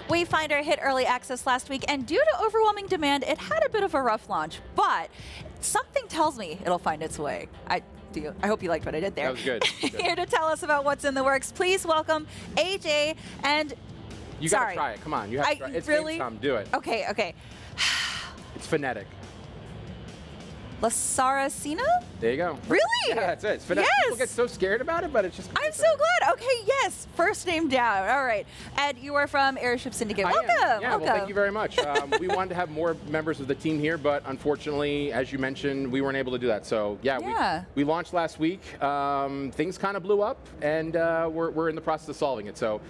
Wayfinder hit early access last week, and due to overwhelming demand, it had a bit of a rough launch, but something tells me it'll find its way. I hope you liked what I did there. That was good. Here to tell us about what's in the works, please welcome AJ and... You gotta try it. Come on, you have to try it. It's really? gamescom. Do it. Okay, okay. It's phonetic. LaSaracina? There you go. Really? Yeah, that's it. It's phonetic. Yes. People get so scared about it, but it's just... I'm so glad. Okay, yes. First name down. All right. And you are from Airship Syndicate. Welcome. Yeah, welcome. well, thank you very much. We wanted to have more members of the team here, but unfortunately, as you mentioned, we weren't able to do that. So, yeah. We launched last week. Things kind of blew up, and we're in the process of solving it. So,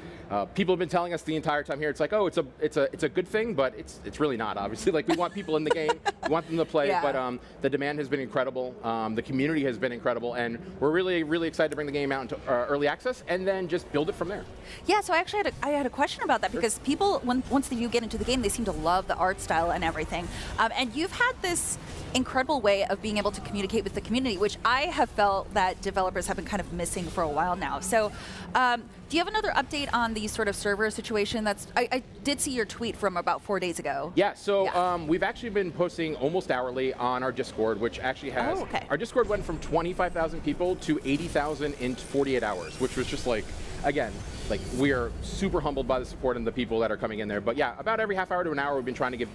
people have been telling us the entire time here, it's like, oh, it's a good thing, but it's really not, obviously. Like, we want people in the game. We want them to play, but the demand has been incredible. The community has been incredible, and we're really, really excited to bring the game out into early access and then just build it from there. Yeah, so actually I had a question about that because people, once they do get into the game, they seem to love the art style and everything. And you've had this incredible way of being able to communicate with the community, which I have felt that developers have been kind of missing for a while now. So do you have another update on the sort of server situation? I did see your tweet from about 4 days ago. Yeah, so we've actually been posting almost hourly on our Discord, which actually has, our Discord went from 25,000 people to 80,000 in 48 hours, which was just like, again, like we are super humbled by the support and the people that are coming in there. But yeah, about every half hour to an hour, we've been trying to give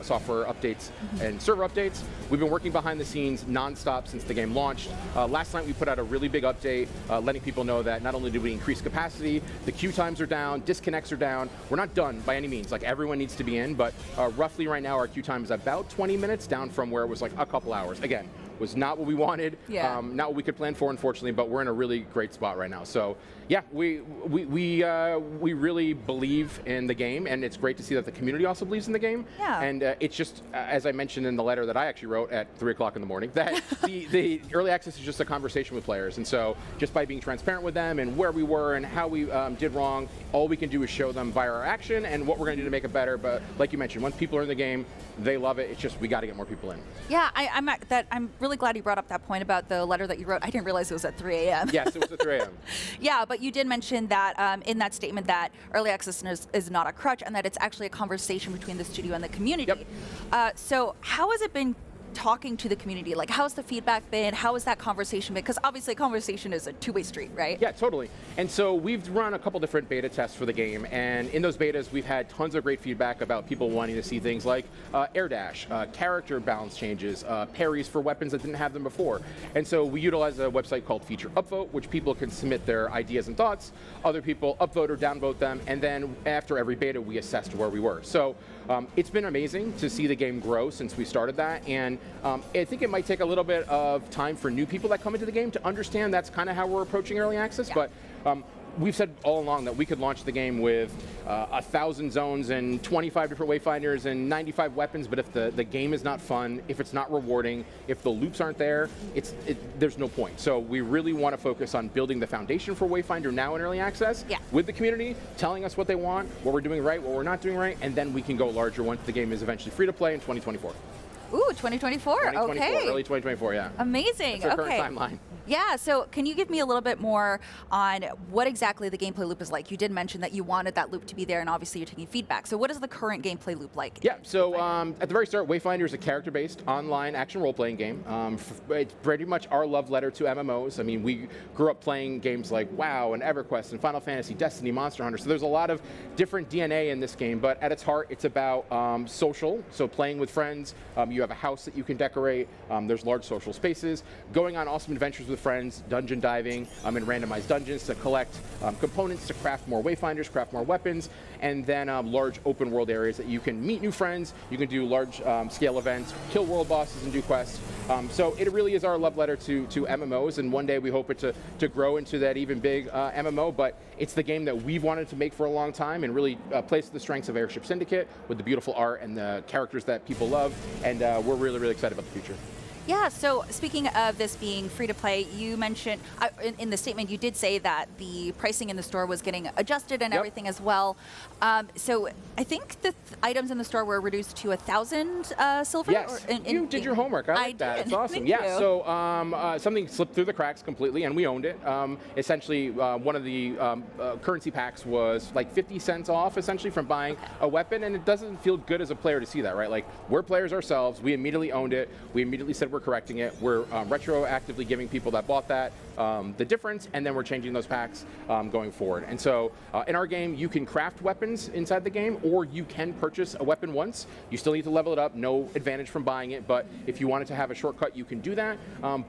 software updates and server updates. We've been working behind the scenes nonstop since the game launched. Last night we put out a really big update, letting people know that not only did we increase capacity, the queue times are down, disconnects are down. We're not done by any means. Like everyone needs to be in, but roughly right now our queue time is about 20 minutes down from where it was like a couple hours. Again, was not what we wanted, not what we could plan for, unfortunately, but we're in a really great spot right now. So yeah, we really believe in the game, and it's great to see that the community also believes in the game. Yeah. And it's just, as I mentioned in the letter that I actually wrote at 3 o'clock in the morning, that the early access is just a conversation with players. And so just by being transparent with them and where we were and how we did wrong, all we can do is show them via our action and what we're going to do to make it better. But like you mentioned, once people are in the game, they love it. It's just we got to get more people in. Yeah, I'm really glad you brought up that point about the letter that you wrote. I didn't realize it was at 3 a.m. Yes, it was at 3 a.m. Yeah, but you did mention that in that statement that early access is not a crutch and that it's actually a conversation between the studio and the community. Yep. So how has it been talking to the community? Like, how's the feedback been? How has that conversation been? Because obviously conversation is a two-way street, right? Yeah, totally. And so we've run a couple different beta tests for the game, and in those betas we've had tons of great feedback about people wanting to see things like air dash, character balance changes, parries for weapons that didn't have them before. And so we utilize a website called Feature Upvote, which people can submit their ideas and thoughts. Other people upvote or downvote them, and then after every beta we assessed where we were. So it's been amazing to see the game grow since we started that, and I think it might take a little bit of time for new people that come into the game to understand that's kind of how we're approaching early access, but we've said all along that we could launch the game with 1,000 zones and 25 different wayfinders and 95 weapons, but if the game is not fun, if it's not rewarding, if the loops aren't there, there's no point. So we really want to focus on building the foundation for Wayfinder now in early access with the community, telling us what they want, what we're doing right, what we're not doing right, and then we can go larger once the game is eventually free to play in 2024. Ooh, 2024, okay. Early 2024, yeah. Amazing, That's our current timeline. Yeah, so can you give me a little bit more on what exactly the gameplay loop is like? You did mention that you wanted that loop to be there, and obviously you're taking feedback. So what is the current gameplay loop like? Yeah, so at the very start, Wayfinder is a character-based online action role-playing game. It's pretty much our love letter to MMOs. I mean, we grew up playing games like WoW and EverQuest and Final Fantasy, Destiny, Monster Hunter. So there's a lot of different DNA in this game, but at its heart, it's about social, so playing with friends. You have a house that you can decorate. There's large social spaces. Going on awesome adventures with friends, dungeon diving, in randomized dungeons to collect components to craft more wayfinders, craft more weapons, and then large open world areas that you can meet new friends, you can do large scale events, kill world bosses and do quests. So it really is our love letter to MMOs, and one day we hope it to grow into that even big MMO, but it's the game that we've wanted to make for a long time and really plays to the strengths of Airship Syndicate with the beautiful art and the characters that people love, and we're really, really excited about the future. Yeah, so speaking of this being free to play, you mentioned in the statement you did say that the pricing in the store was getting adjusted and Yep. everything as well. So I think the items in the store were reduced to 1,000 silver. Yes, you did your homework. I like that. did. It's awesome. Thank Yeah. you. So something slipped through the cracks completely, and we owned it. Essentially, one of the currency packs was like 50 cents off, essentially, from buying a weapon, and it doesn't feel good as a player to see that, right? Like, we're players ourselves. We immediately owned it. We immediately said we're correcting it. We're retroactively giving people that bought that the difference, and then we're changing those packs going forward. And so in our game, you can craft weapons inside the game, or you can purchase a weapon once. You still need to level it up. No advantage from buying it, but if you wanted to have a shortcut, you can do that.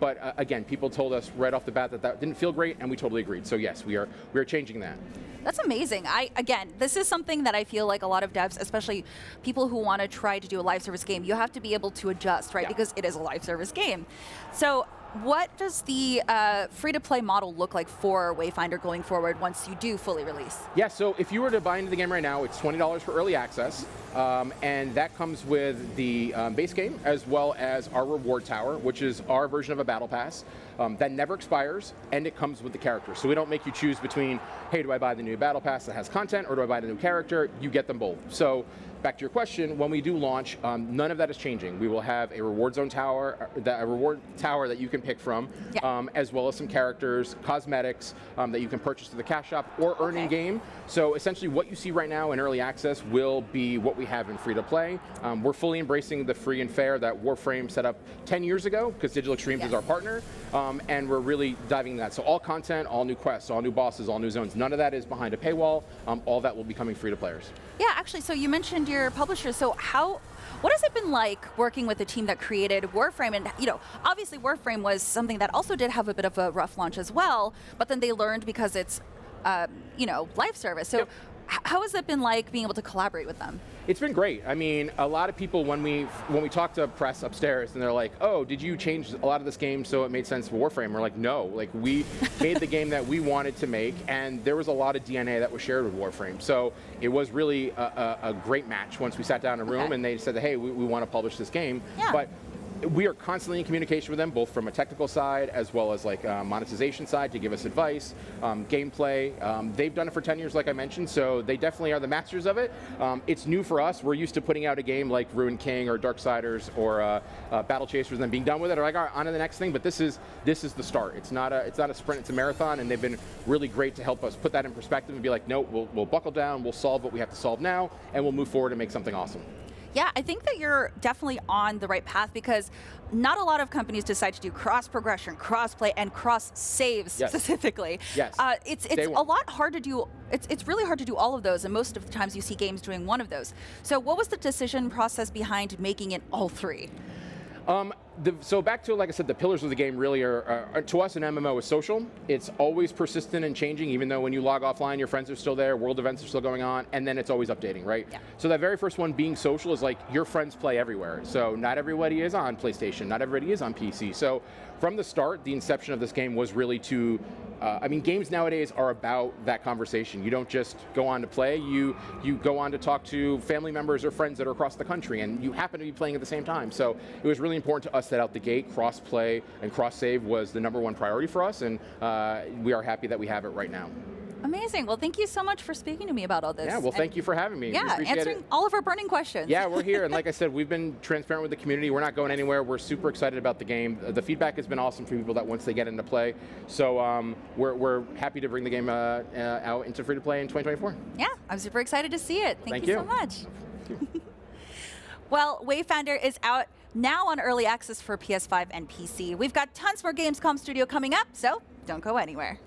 But again, people told us right off the bat that that didn't feel great, and we totally agreed. So yes, we are changing that. That's amazing. Again, this is something that I feel like a lot of devs, especially people who want to try to do a live service game, you have to be able to adjust, right? Yeah. Because it is a live service game. So what does the free-to-play model look like for Wayfinder going forward once you do fully release? Yeah, so if you were to buy into the game right now, it's $20 for early access, and that comes with the base game as well as our reward tower, which is our version of a battle pass that never expires, and it comes with the character. So we don't make you choose between, hey, do I buy the new battle pass that has content, or do I buy the new character? You get them both. So back to your question, when we do launch, none of that is changing. We will have a reward zone tower, a reward tower that you can pick from, as well as some characters, cosmetics that you can purchase to the cash shop or earn in game. So essentially, what you see right now in early access will be what we have in free to play. We're fully embracing the free and fair that Warframe set up 10 years ago, because Digital Extremes is our partner, and we're really diving into that. So all content, all new quests, all new bosses, all new zones, none of that is behind a paywall. All that will be coming free to players. Yeah, actually, so you mentioned your publisher. So what has it been like working with the team that created Warframe? And obviously Warframe was something that also did have a bit of a rough launch as well, but then they learned because it's live service. So how has it been like being able to collaborate with them? It's been great. I mean, a lot of people, when we talk to press upstairs, and they're like, "Oh, did you change a lot of this game so it made sense for Warframe?" We're like, "No, like we made the game that we wanted to make, and there was a lot of DNA that was shared with Warframe." So it was really a great match once we sat down in a room and they said, "Hey, we want to publish this game." Yeah. But we are constantly in communication with them, both from a technical side as well as like monetization side, to give us advice, gameplay. They've done it for 10 years, like I mentioned, so they definitely are the masters of it. It's new for us. We're used to putting out a game like Ruined King or Darksiders or Battle Chasers and then being done with it, or like, all right, on to the next thing. But this is the start. It's not a sprint, it's a marathon, and they've been really great to help us put that in perspective and be like, no, we'll buckle down, we'll solve what we have to solve now, and we'll move forward and make something awesome. Yeah, I think that you're definitely on the right path, because not a lot of companies decide to do cross progression, cross play, and cross saves specifically. Yes. It's a lot hard to do. It's really hard to do all of those, and most of the times you see games doing one of those. So what was the decision process behind making it all three? So back to, like I said, the pillars of the game really are to us, an MMO is social. It's always persistent and changing, even though when you log offline, your friends are still there, world events are still going on, and then it's always updating, right? Yeah. So that very first one, being social, is like your friends play everywhere. So not everybody is on PlayStation, not everybody is on PC. So from the start, the inception of this game was really to, games nowadays are about that conversation. You don't just go on to play, you go on to talk to family members or friends that are across the country, and you happen to be playing at the same time. So it was really important to us that out the gate, cross-play and cross-save was the #1 priority for us, and we are happy that we have it right now. Amazing. Well, thank you so much for speaking to me about all this. Yeah, well, thank you for having me. Yeah, answering all of our burning questions. Yeah, we're here, and like I said, we've been transparent with the community. We're not going anywhere. We're super excited about the game. The feedback has been awesome for people that once they get into play. So we're happy to bring the game out into free-to-play in 2024. Yeah, I'm super excited to see it. Thank you so much. Thank you. Well, Wayfinder is out now on early access for PS5 and PC. We've got tons more Gamescom Studio coming up, so don't go anywhere.